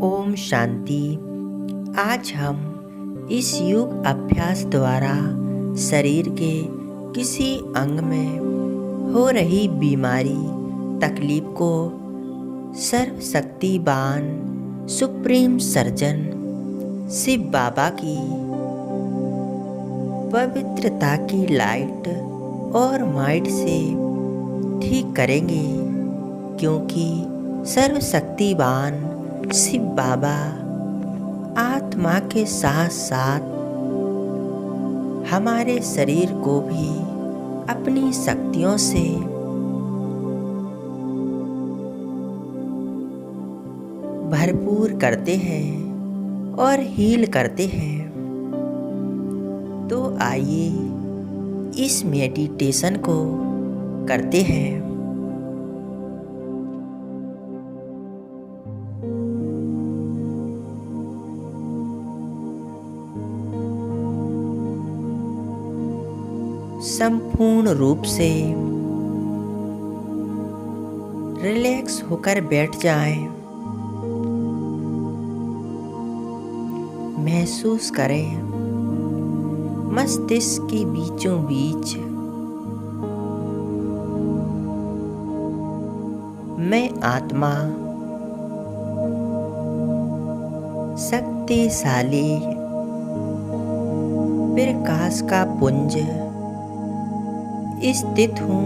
ओम शांति। आज हम इस योग अभ्यास द्वारा शरीर के किसी अंग में हो रही बीमारी तकलीफ को सर्वशक्तिवान सुप्रीम सर्जन शिव बाबा की पवित्रता की लाइट और माइट से ठीक करेंगे, क्योंकि सर्वशक्तिवान शिव बाबा आत्मा के साथ साथ हमारे शरीर को भी अपनी शक्तियों से भरपूर करते हैं और हील करते हैं। तो आइए इस मेडिटेशन को करते हैं। संपूर्ण रूप से रिलैक्स होकर बैठ जाएं। महसूस करें मस्तिष्क के बीचों बीच मैं आत्मा शक्तिशाली प्रकाश का पुंज स्थित हूँ।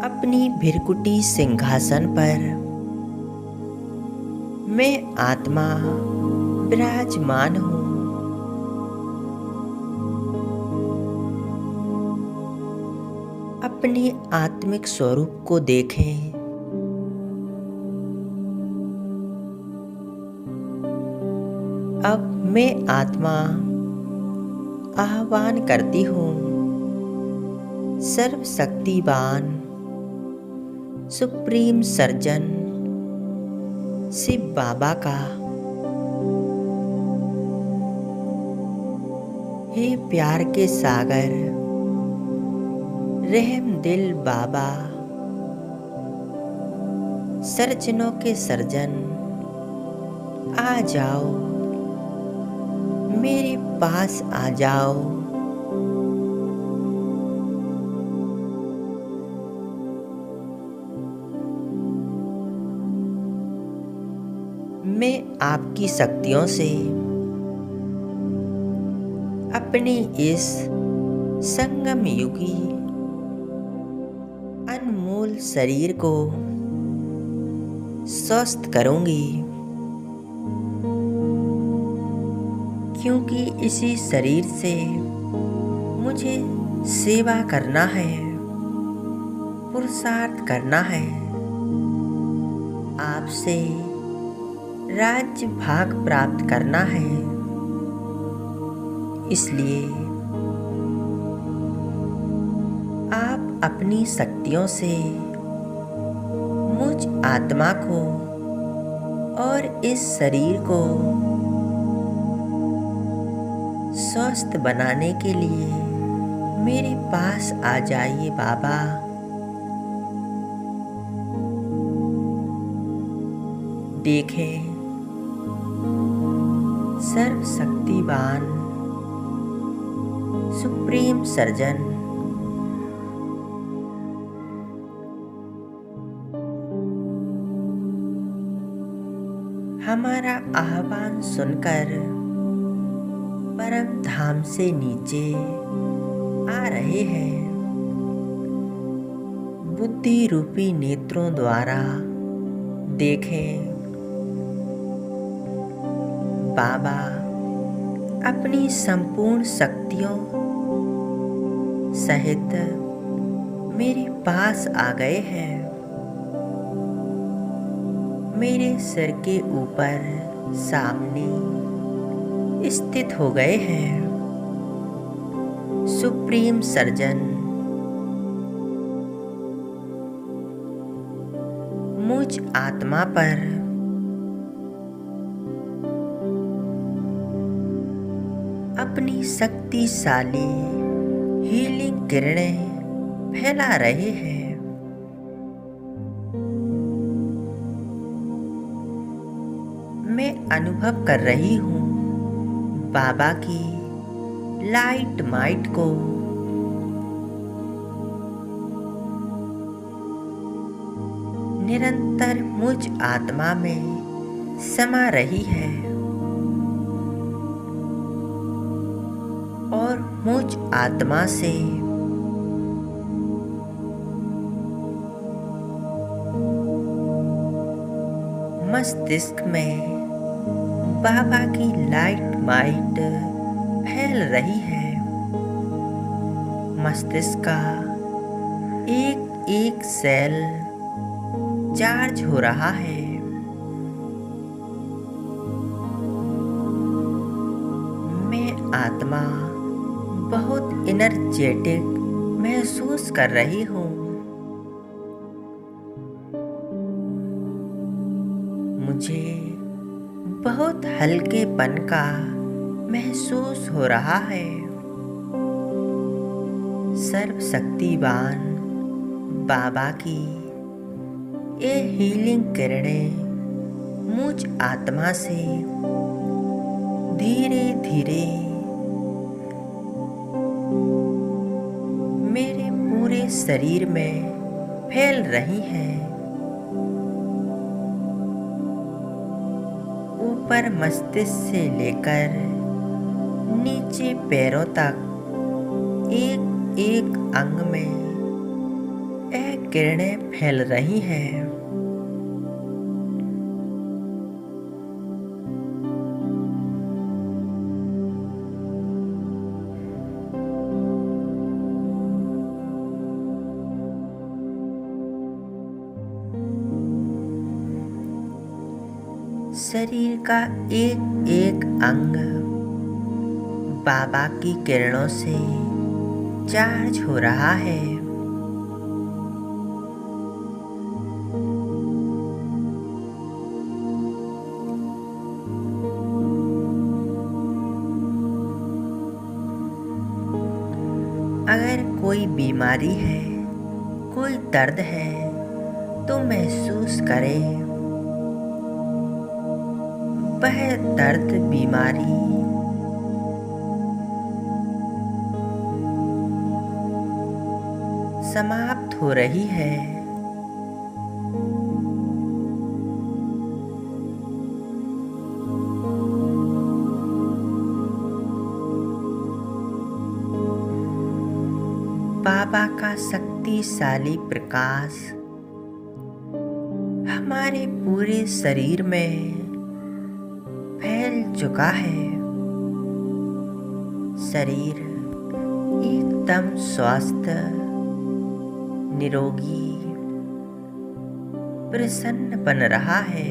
अपनी भृकुटी सिंहासन पर मैं आत्मा विराजमान हूँ। अपने आत्मिक स्वरूप को देखें। अब मैं आत्मा आह्वान करती हूँ सर्वशक्तिवान सुप्रीम सर्जन शिव बाबा का। हे प्यार के सागर रहम दिल बाबा, सर्जनों के सर्जन आ जाओ, मेरे पास आ जाओ। मैं आपकी शक्तियों से अपने इस संगम युगी अनमोल शरीर को स्वस्थ करूंगी, क्योंकि इसी शरीर से मुझे सेवा करना है, पुरुषार्थ करना है, आपसे राज्य भाग प्राप्त करना है। इसलिए आप अपनी शक्तियों से मुझ आत्मा को और इस शरीर को स्वस्थ बनाने के लिए मेरे पास आ जाइए बाबा। देखें सर्वशक्तिवान सुप्रीम सर्जन हमारा आह्वान सुनकर परम धाम से नीचे आ रहे हैं। बुद्धि रूपी नेत्रों द्वारा देखें बाबा अपनी संपूर्ण शक्तियों सहित मेरे पास आ गए हैं। मेरे सिर के ऊपर सामने स्थित हो गए हैं। सुप्रीम सर्जन मुझ आत्मा पर अपनी शक्तिशाली हीलिंग किरणें फैला रहे हैं। मैं अनुभव कर रही हूँ बाबा की लाइट माइट को। निरंतर मुझ आत्मा में समा रही है और मुझ आत्मा से मस्तिष्क में बाबा की लाइट माइट फैल रही है। मस्तिष्क का एक एक सेल चार्ज हो रहा है। मैं आत्मा बहुत एनर्जेटिक महसूस कर रही हूँ। मुझे बहुत हल्केपन का महसूस हो रहा है। सर्वशक्तिवान बाबा की ये हीलिंग किरणें मुझ आत्मा से धीरे धीरे मेरे पूरे शरीर में फैल रही हैं। ऊपर मस्तिष्क से लेकर नीचे पैरों तक एक एक अंग में यह किरणें फैल रही हैं। शरीर का एक एक अंग बाबा की किरणों से चार्ज हो रहा है। अगर कोई बीमारी है, कोई दर्द है, तो महसूस करें वह दर्द बीमारी समाप्त हो रही है। बाबा का शक्तिशाली प्रकाश हमारे पूरे शरीर में फैल चुका है। शरीर एकदम स्वस्थ, निरोगी, प्रसन्न बन रहा है।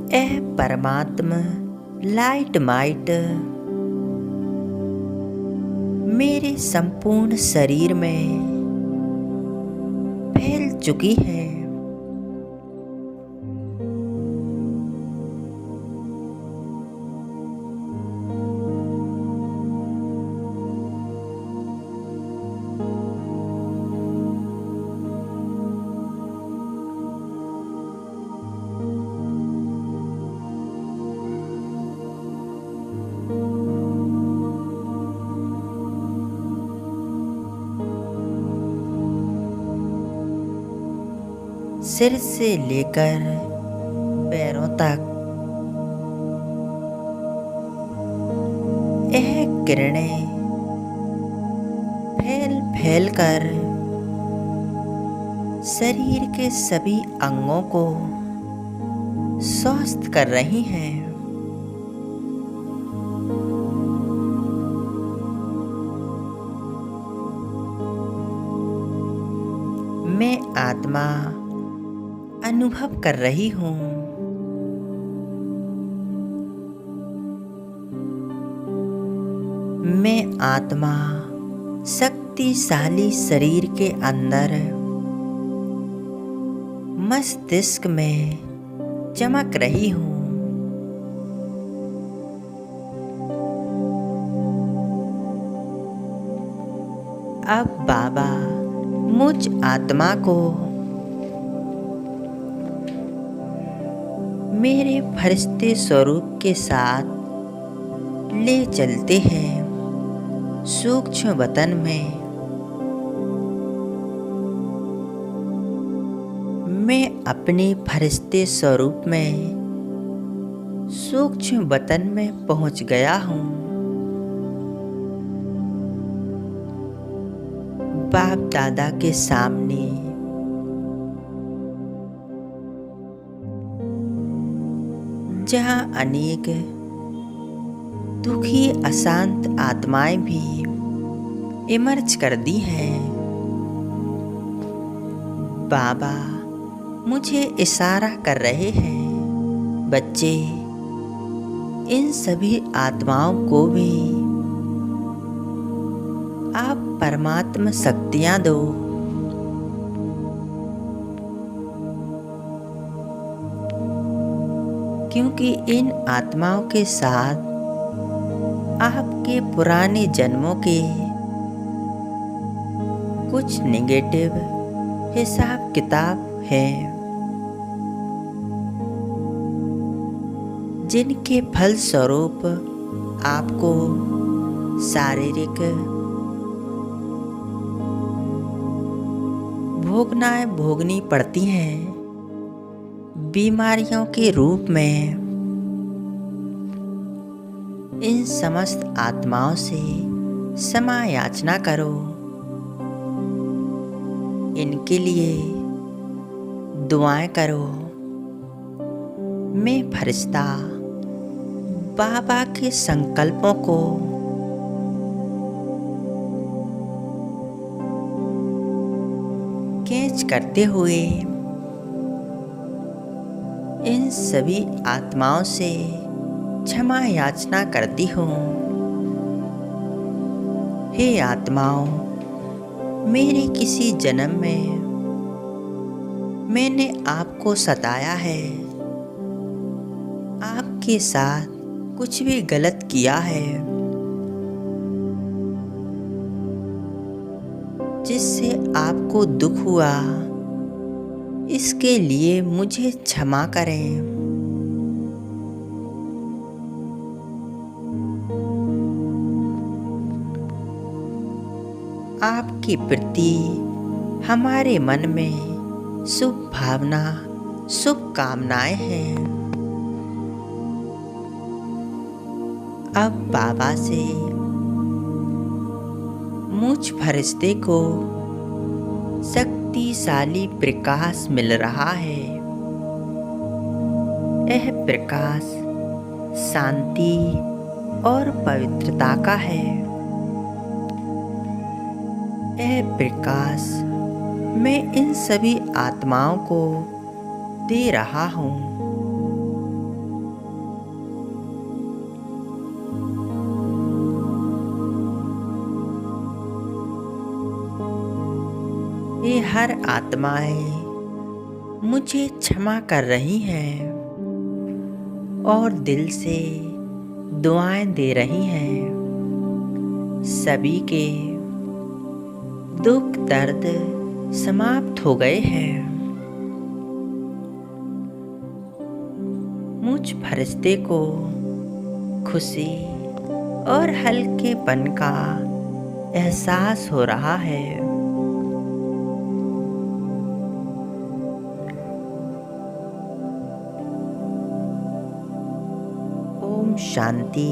यह परमात्मा लाइट माइट मेरे संपूर्ण शरीर में फैल चुकी है। सिर से लेकर पैरों तक यह किरणें फैल फैल कर शरीर के सभी अंगों को स्वस्थ कर रही हैं। मैं आत्मा अनुभव कर रही हूँ मैं आत्मा शक्तिशाली शरीर के अंदर मस्तिष्क में चमक रही हूँ। अब बाबा मुझ आत्मा को मेरे फरिश्ते स्वरूप के साथ ले चलते हैं सूक्ष्म वतन में। मैं अपने फरिश्ते स्वरूप में सूक्ष्म वतन में पहुंच गया हूँ। बाप दादा के सामने जहाँ अनेक दुखी अशांत आत्माएं भी इमर्ज कर दी हैं, बाबा मुझे इशारा कर रहे हैं, बच्चे इन सभी आत्माओं को भी आप परमात्मा शक्तियाँ दो। क्योंकि इन आत्माओं के साथ आपके पुराने जन्मों के कुछ नेगेटिव हिसाब किताब हैं, जिनके फलस्वरूप आपको शारीरिक भोगनी पड़ती हैं, बीमारियों के रूप में। इन समस्त आत्माओं से क्षमा याचना करो। इनके लिए दुआएं करो। मैं फरिश्ता बाबा के संकल्पों को कैच करते हुए इन सभी आत्माओं से क्षमा याचना करती हूँ। हे आत्माओं, मेरे किसी जन्म में मैंने आपको सताया है, आपके साथ कुछ भी गलत किया है, जिससे आपको दुख हुआ, इसके लिए मुझे क्षमा करें। आपके प्रति हमारे मन में शुभ भावना, शुभ कामनाएं हैं। अब बाबा से मुझ फरिश्ते को शक्तिशाली प्रकाश मिल रहा है। यह प्रकाश शांति और पवित्रता का है। यह प्रकाश मैं इन सभी आत्माओं को दे रहा हूँ। ये हर आत्माएं मुझे क्षमा कर रही हैं और दिल से दुआएं दे रही हैं। सभी के दुख दर्द समाप्त हो गए हैं। मुझ फरिश्ते को खुशी और हल्केपन का एहसास हो रहा है। ओम शांति।